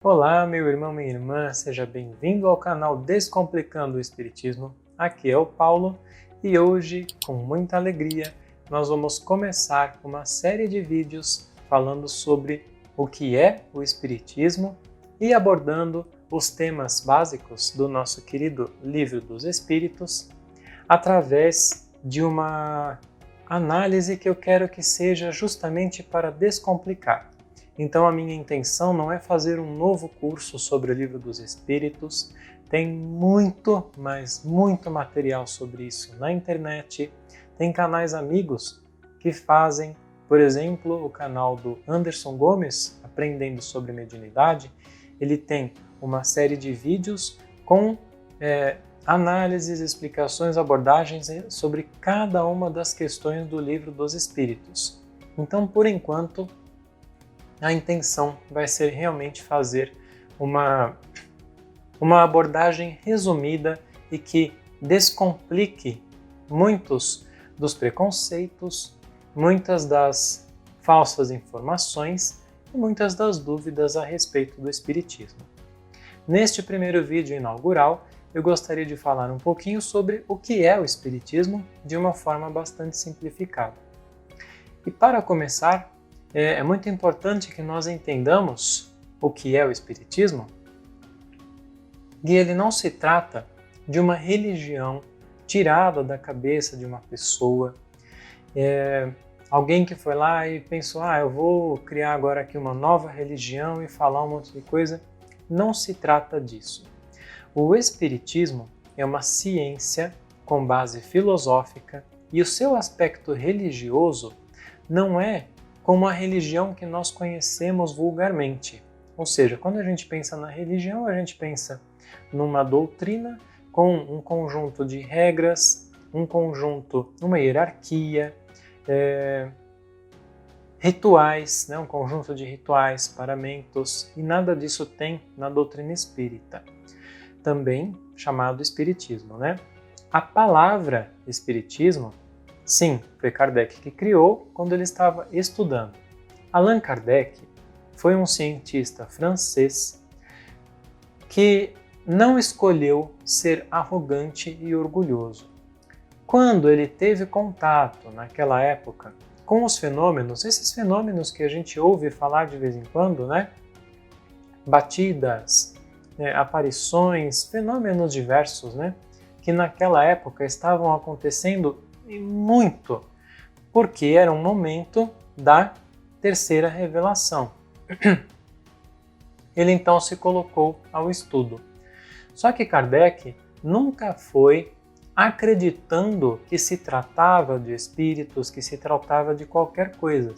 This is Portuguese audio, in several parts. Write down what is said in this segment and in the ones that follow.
Olá, meu irmão, minha irmã, seja bem-vindo ao canal Descomplicando o Espiritismo. Aqui é o Paulo e hoje, com muita alegria, nós vamos começar uma série de vídeos falando sobre o que é o Espiritismo e abordando os temas básicos do nosso querido Livro dos Espíritos através de uma análise que eu quero que seja justamente para descomplicar. Então a minha intenção não é fazer um novo curso sobre o Livro dos Espíritos, tem muito, mas muito material sobre isso na internet, tem canais amigos que fazem, por exemplo, o canal do Anderson Gomes, Aprendendo sobre Mediunidade, ele tem uma série de vídeos com análises, explicações, abordagens sobre cada uma das questões do Livro dos Espíritos. Então, por enquanto, a intenção vai ser realmente fazer uma abordagem resumida e que descomplique muitos dos preconceitos, muitas das falsas informações e muitas das dúvidas a respeito do Espiritismo. Neste primeiro vídeo inaugural, eu gostaria de falar um pouquinho sobre o que é o Espiritismo de uma forma bastante simplificada. E para começar, é muito importante que nós entendamos o que é o Espiritismo, e ele não se trata de uma religião tirada da cabeça de uma pessoa, alguém que foi lá e pensou, eu vou criar agora aqui uma nova religião e falar um monte de coisa. Não se trata disso. O Espiritismo é uma ciência com base filosófica e o seu aspecto religioso não é como a religião que nós conhecemos vulgarmente. Ou seja, quando a gente pensa na religião, a gente pensa numa doutrina com um conjunto de regras, uma hierarquia, rituais, um conjunto de rituais, paramentos, e nada disso tem na doutrina espírita, também chamado Espiritismo. A palavra Espiritismo, sim, foi Kardec que criou quando ele estava estudando. Allan Kardec foi um cientista francês que não escolheu ser arrogante e orgulhoso. Quando ele teve contato, naquela época, com os fenômenos, esses fenômenos que a gente ouve falar de vez em quando, batidas, aparições, fenômenos diversos, que naquela época estavam acontecendo muito, porque era um momento da terceira revelação. Ele então se colocou ao estudo. Só que Kardec nunca foi acreditando que se tratava de espíritos, que se tratava de qualquer coisa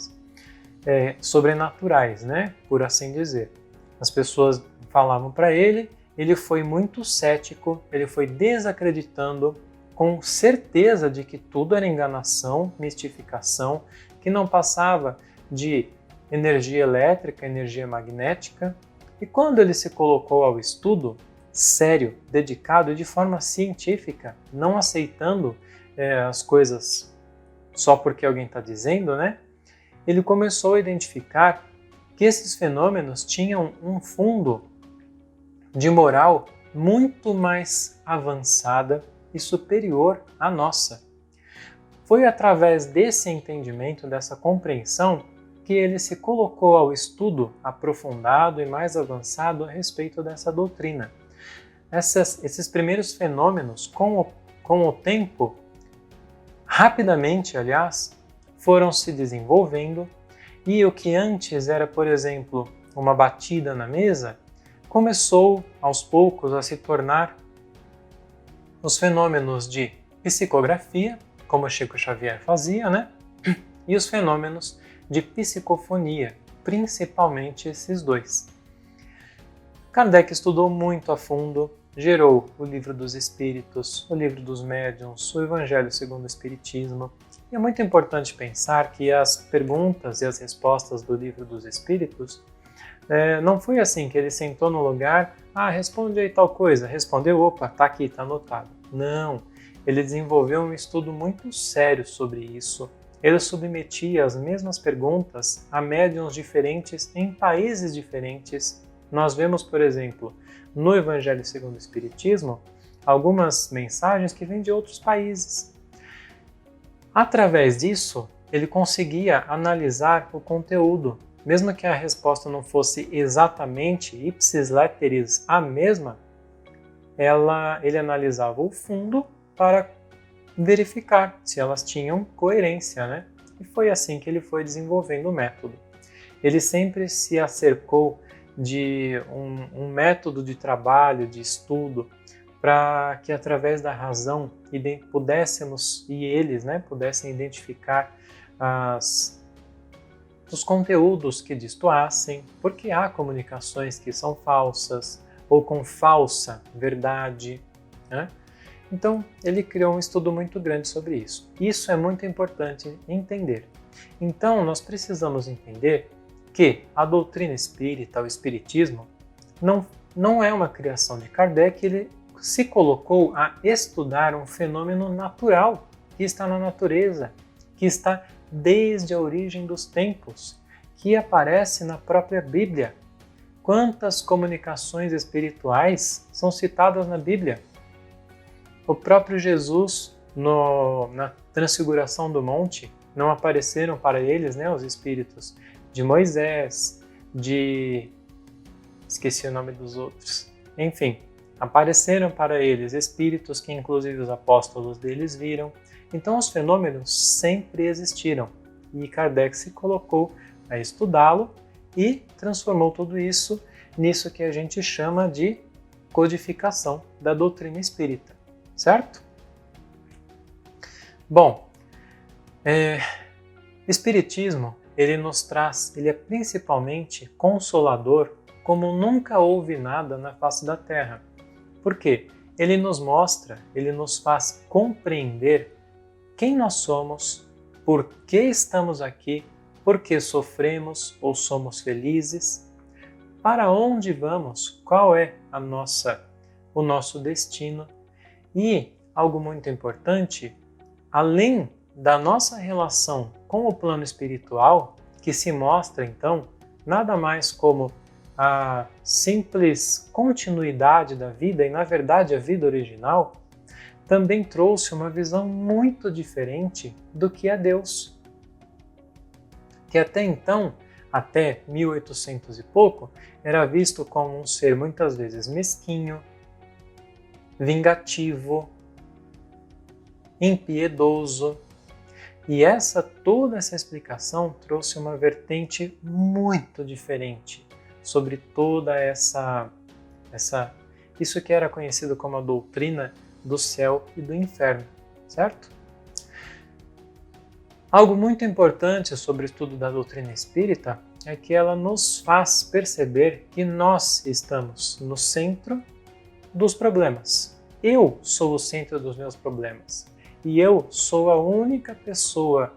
sobrenaturais, por assim dizer. As pessoas falavam para ele, ele foi muito cético, ele foi desacreditando, com certeza de que tudo era enganação, mistificação, que não passava de energia elétrica, energia magnética. E quando ele se colocou ao estudo, sério, dedicado e de forma científica, não aceitando as coisas só porque alguém está dizendo, ele começou a identificar que esses fenômenos tinham um fundo de moral muito mais avançada e superior à nossa. Foi através desse entendimento, dessa compreensão, que ele se colocou ao estudo aprofundado e mais avançado a respeito dessa doutrina. Esses primeiros fenômenos, com o tempo, rapidamente, aliás, foram se desenvolvendo, e o que antes era, por exemplo, uma batida na mesa, começou aos poucos a se tornar os fenômenos de psicografia, como Chico Xavier fazia, e os fenômenos de psicofonia, principalmente esses dois. Kardec estudou muito a fundo, gerou o Livro dos Espíritos, o Livro dos Médiuns, o Evangelho segundo o Espiritismo. E é muito importante pensar que as perguntas e as respostas do Livro dos Espíritos não foi assim que ele sentou no lugar, responde aí tal coisa, respondeu, opa, tá aqui, tá anotado. Não, ele desenvolveu um estudo muito sério sobre isso. Ele submetia as mesmas perguntas a médiuns diferentes em países diferentes Nós vemos, por exemplo, no Evangelho segundo o Espiritismo, algumas mensagens que vêm de outros países. Através disso, ele conseguia analisar o conteúdo. Mesmo que a resposta não fosse exatamente ipsis literis a mesma, ele analisava o fundo para verificar se elas tinham coerência, né? E foi assim que ele foi desenvolvendo o método. Ele sempre se acercou de um método de trabalho, de estudo, para que através da razão pudéssemos, e eles, né, pudessem identificar os conteúdos que destoassem, porque há comunicações que são falsas ou com falsa verdade, né? Então, ele criou um estudo muito grande sobre isso. Isso é muito importante entender. Então, nós precisamos entender que a doutrina espírita, o espiritismo, não é uma criação de Kardec, ele se colocou a estudar um fenômeno natural que está na natureza, que está desde a origem dos tempos, que aparece na própria Bíblia. Quantas comunicações espirituais são citadas na Bíblia? O próprio Jesus, na Transfiguração do Monte, não apareceram para eles, né, os espíritos de Moisés, esqueci o nome dos outros. Enfim, apareceram para eles espíritos que inclusive os apóstolos deles viram. Então os fenômenos sempre existiram e Kardec se colocou a estudá-lo e transformou tudo isso nisso que a gente chama de codificação da doutrina espírita, certo? Bom, Espiritismo, ele nos traz, ele é principalmente consolador, como nunca houve nada na face da Terra. Por quê? Ele nos mostra, ele nos faz compreender quem nós somos, por que estamos aqui, por que sofremos ou somos felizes, para onde vamos, qual é o nosso destino. E, algo muito importante, além da nossa relação com o plano espiritual, que se mostra então nada mais como a simples continuidade da vida e, na verdade, a vida original, também trouxe uma visão muito diferente do que é Deus. Que até então, até 1800 e pouco, era visto como um ser muitas vezes mesquinho, vingativo, impiedoso. E toda essa explicação trouxe uma vertente muito diferente sobre toda isso que era conhecido como a doutrina do céu e do inferno, certo? Algo muito importante sobre o estudo da doutrina espírita é que ela nos faz perceber que nós estamos no centro dos problemas. Eu sou o centro dos meus problemas. E eu sou a única pessoa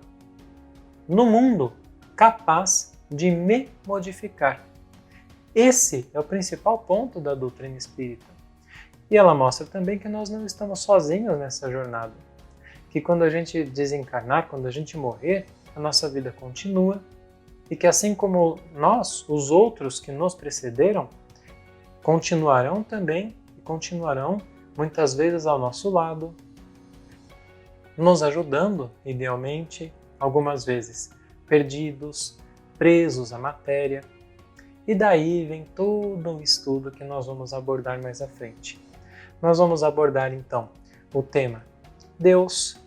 no mundo capaz de me modificar. Esse é o principal ponto da doutrina espírita. E ela mostra também que nós não estamos sozinhos nessa jornada. Que quando a gente desencarnar, quando a gente morrer, a nossa vida continua. E que assim como nós, os outros que nos precederam, continuarão também e continuarão muitas vezes ao nosso lado, nos ajudando, idealmente, algumas vezes perdidos, presos à matéria. E daí vem todo um estudo que nós vamos abordar mais à frente. Nós vamos abordar, então, o tema Deus,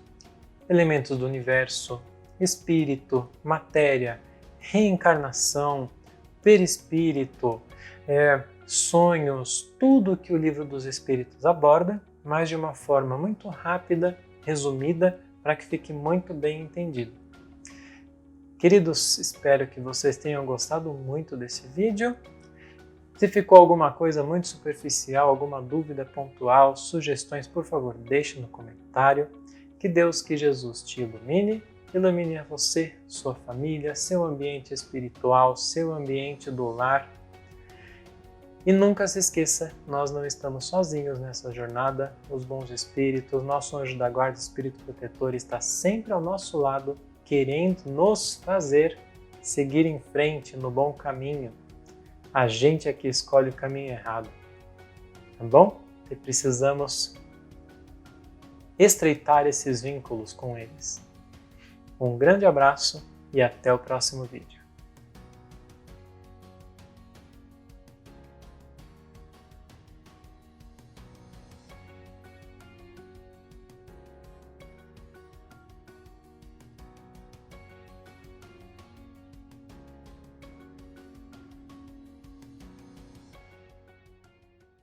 elementos do universo, espírito, matéria, reencarnação, perispírito, sonhos, tudo que o Livro dos Espíritos aborda, mas de uma forma muito rápida, resumida, para que fique muito bem entendido. Queridos, espero que vocês tenham gostado muito desse vídeo. Se ficou alguma coisa muito superficial, alguma dúvida pontual, sugestões, por favor, deixe no comentário. Que Deus, que Jesus te ilumine a você, sua família, seu ambiente espiritual, seu ambiente do lar. E nunca se esqueça, nós não estamos sozinhos nessa jornada. Os bons espíritos, nosso anjo da guarda, espírito protetor, está sempre ao nosso lado, querendo nos fazer seguir em frente no bom caminho. A gente é que escolhe o caminho errado, tá bom? E precisamos estreitar esses vínculos com eles. Um grande abraço e até o próximo vídeo.